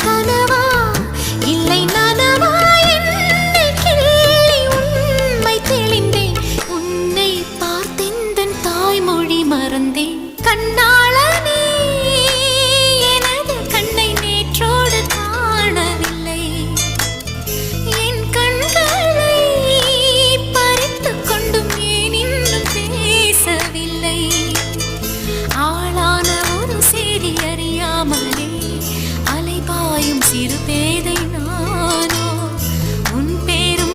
கனவா இல்லை நனவா என்னை கிள்ளி உண்மை தெளிந்தேன். உன்னை பார்த்தெந்தன் தாய்மொழி மறந்தேன். கண்ணாளனே எனது கண்ணை நேற்றோடு காணவில்லை. என் கண்களை பறித்துக் கொண்டும் ஏன் இன்னும் பேசவில்லை. ஆளான ஒரு செய்தி அறியாமலே அலைபாயும் சிறு